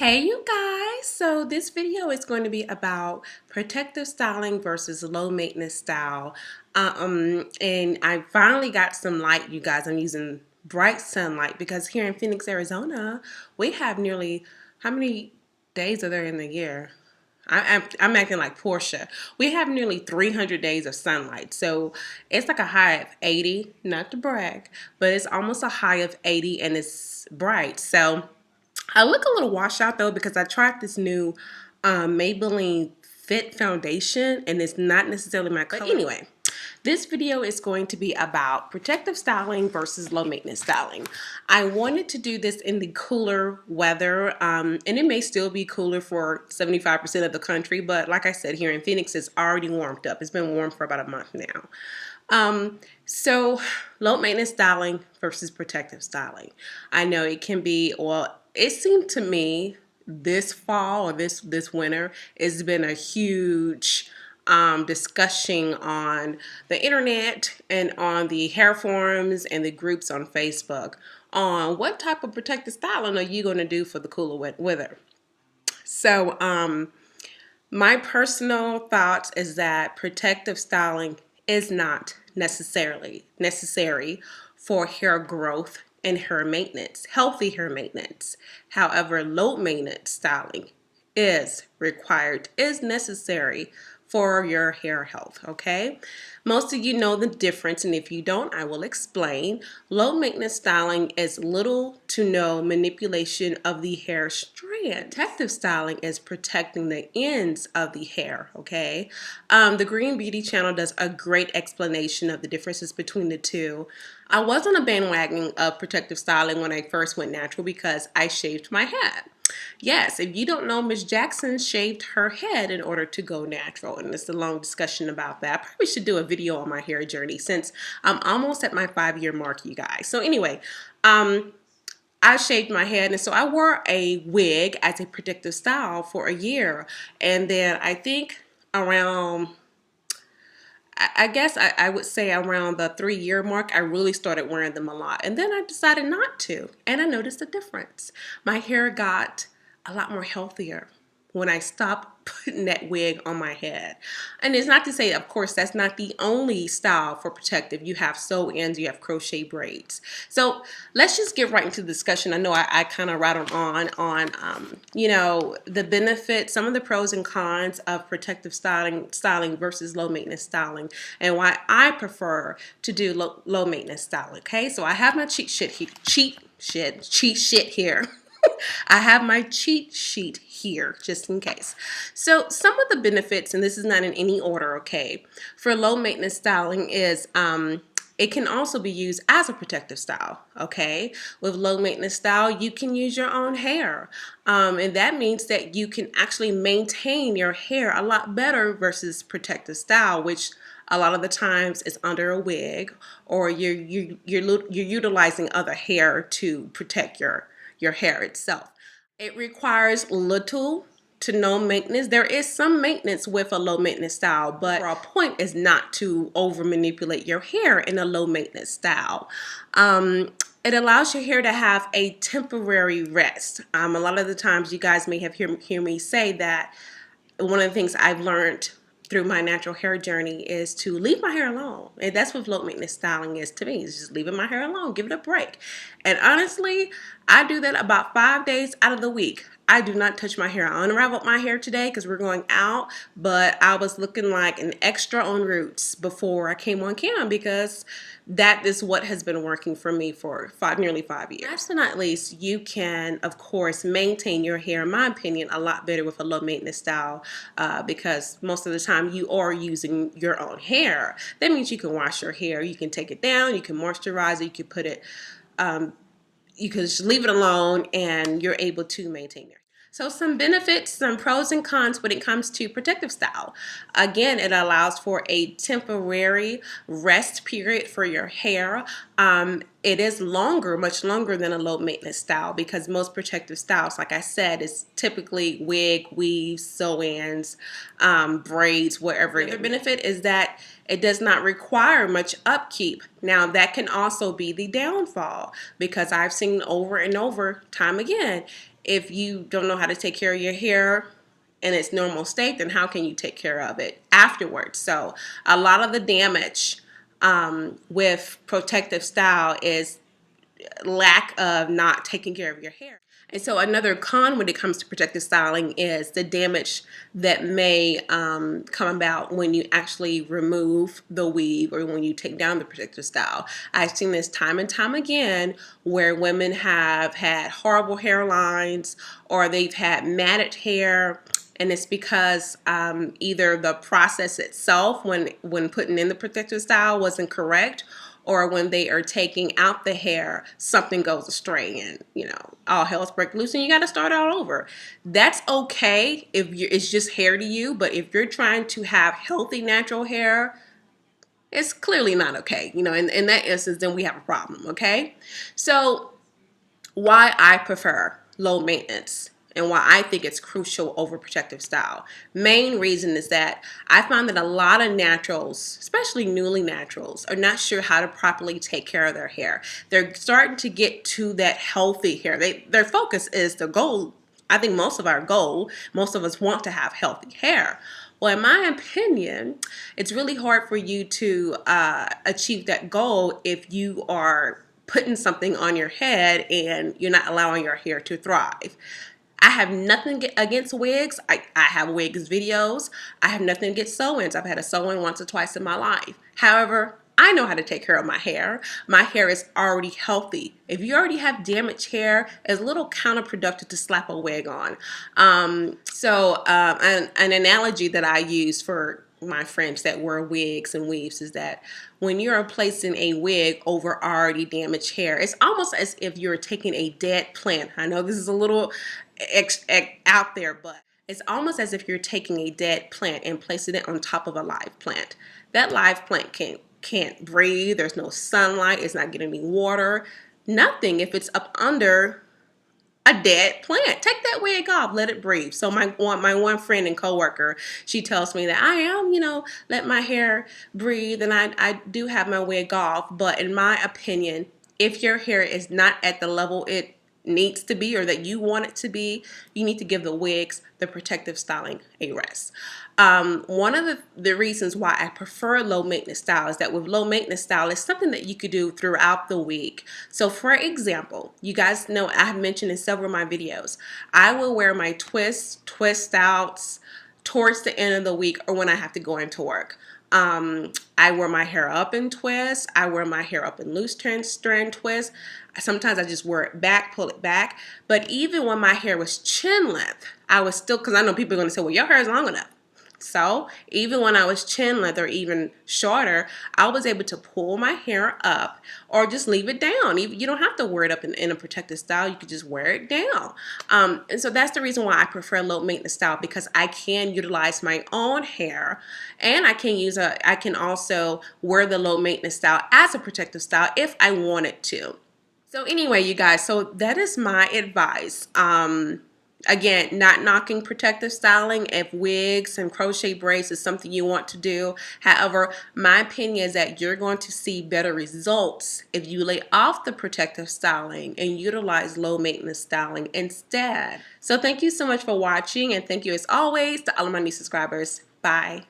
Hey you guys, so this video is going to be about protective styling versus low maintenance style. And I finally got some light, you guys. I'm using bright sunlight because here in Phoenix, Arizona, we have nearly, how many days are there in the year? I'm acting like Portia. We have nearly 300 days of sunlight. So it's like a high of 80, not to brag, but it's almost a high of 80 and it's bright. So I look a little washed out though because I tried this new Maybelline Fit foundation and it's not necessarily my color. But anyway, this video is going to be about protective styling versus low maintenance styling. I wanted to do this in the cooler weather and it may still be cooler for 75% of the country, but like I said, here in Phoenix it's already warmed up. It's been warm for about a month now. So low maintenance styling versus protective styling. I know it can be, well, it seemed to me this fall or this winter has been a huge discussion on the internet and on the hair forums and the groups on Facebook on what type of protective styling are you going to do for the cooler weather. So my personal thoughts is that protective styling is not necessarily necessary for hair growth and hair maintenance, healthy hair maintenance. However, low maintenance styling is required, is necessary for your hair health, okay? Most of you know the difference, and if you don't, I will explain. Low maintenance styling is little to no manipulation of the hair strand. Protective styling is protecting the ends of the hair, okay? The Green Beauty channel does a great explanation of the differences between the two. I was on a bandwagon of protective styling when I first went natural because I shaved my head. Yes, if you don't know, Miss Jackson shaved her head in order to go natural, and it's a long discussion about that. I probably should do a video on my hair journey since I'm almost at my 5-year mark, you guys. So anyway, I shaved my head, and so I wore a wig as a protective style for a year, and then I think around, I guess I would say around the 3-year mark, I really started wearing them a lot. And then I decided not to. And I noticed a difference. My hair got a lot more healthier when I stopped putting that wig on my head. And it's not to say, of course, that's not the only style for protective. You have sew-ins, you have crochet braids. So let's just get right into the discussion. I know I kind of rattled on you know, the benefits, some of the pros and cons of protective styling versus low maintenance styling, and why I prefer to do low maintenance styling. Okay, so I have my cheat sheet here. I have my cheat sheet here just in case. So some of the benefits, and this is not in any order, okay, for low maintenance styling is it can also be used as a protective style, okay? With low maintenance style, you can use your own hair. And that means that you can actually maintain your hair a lot better versus protective style, which a lot of the times is under a wig, or you're utilizing other hair to protect your hair itself. It requires little to no maintenance. There is some maintenance with a low maintenance style, but our point is not to over manipulate your hair in a low maintenance style. It allows your hair to have a temporary rest. A lot of the times you guys may have hear me say that one of the things I've learned through my natural hair journey is to leave my hair alone. And that's what low maintenance styling is to me. It's just leaving my hair alone, give it a break. And honestly, I do that about 5 days out of the week. I do not touch my hair. I unraveled my hair today because we're going out, but I was looking like an extra on Roots before I came on cam because that is what has been working for me for nearly 5 years. Last but not least, you can, of course, maintain your hair, in my opinion, a lot better with a low maintenance style because most of the time you are using your own hair. That means you can wash your hair, you can take it down, you can moisturize it, you can put it, you can just leave it alone and you're able to maintain your hair. So some benefits, some pros and cons when it comes to protective style. Again, it allows for a temporary rest period for your hair. It is longer, much longer than a low maintenance style because most protective styles, like I said, is typically wig, weave, sew-ins, braids, whatever. The other benefit is that It does not require much upkeep. Now, that can also be the downfall, because I've seen over and over time again, if you don't know how to take care of your hair in its normal state, then how can you take care of it afterwards? So a lot of the damage with protective style is lack of not taking care of your hair. And so another con when it comes to protective styling is the damage that may come about when you actually remove the weave or when you take down the protective style. I've seen this time and time again where women have had horrible hairlines or they've had matted hair, and it's because either the process itself when putting in the protective style wasn't correct, or when they are taking out the hair, something goes astray and, you know, all hell's break loose and you got to start all over. That's okay if it's just hair to you, but if you're trying to have healthy natural hair, it's clearly not okay. You know, in that instance, then we have a problem, okay? So why I prefer low maintenance and why I think it's crucial over protective style. Main reason is that I find that a lot of naturals, especially newly naturals, are not sure how to properly take care of their hair. They're starting to get to that healthy hair. Their focus is the goal. I think most of us want to have healthy hair. Well, in my opinion, it's really hard for you to achieve that goal if you are putting something on your head and you're not allowing your hair to thrive. I have nothing against wigs. I have wigs videos. I have nothing against sew-ins. I've had a sew-in once or twice in my life. However, I know how to take care of my hair. My hair is already healthy. If you already have damaged hair, it's a little counterproductive to slap a wig on. An analogy that I use for my friends that wear wigs and weaves is that when you're placing a wig over already damaged hair, it's almost as if you're taking a dead plant. I know this is a little out there, but it's almost as if you're taking a dead plant and placing it on top of a live plant. That live plant can't breathe. There's no sunlight. It's not getting any water. Nothing if it's up under a dead plant. Take that wig off, let it breathe. So my one friend and coworker, she tells me that I am, let my hair breathe, and I do have my wig off. But in my opinion, if your hair is not at the level it needs to be or that you want it to be, you need to give the wigs, the protective styling, a rest. One of the reasons why I prefer low maintenance style is that with low maintenance style, it's something that you could do throughout the week. So for example, you guys know I have mentioned in several of my videos, I will wear my twist outs towards the end of the week or when I have to go into work. I wear my hair up in twists. I wear my hair up in loose strand twists. Sometimes I just wear it back, pull it back. But even when my hair was chin length, I was still, because I know people are going to say, well, your hair is long enough. So even when I was chin length or even shorter, I was able to pull my hair up or just leave it down. You don't have to wear it up in a protective style. You could just wear it down. And so that's the reason why I prefer low maintenance style, because I can utilize my own hair and I can also wear the low maintenance style as a protective style if I wanted to. So anyway, you guys, so that is my advice. Again, not knocking protective styling if wigs and crochet braids is something you want to do. However, my opinion is that you're going to see better results if you lay off the protective styling and utilize low maintenance styling instead. So thank you so much for watching, and thank you as always to all of my new subscribers. Bye.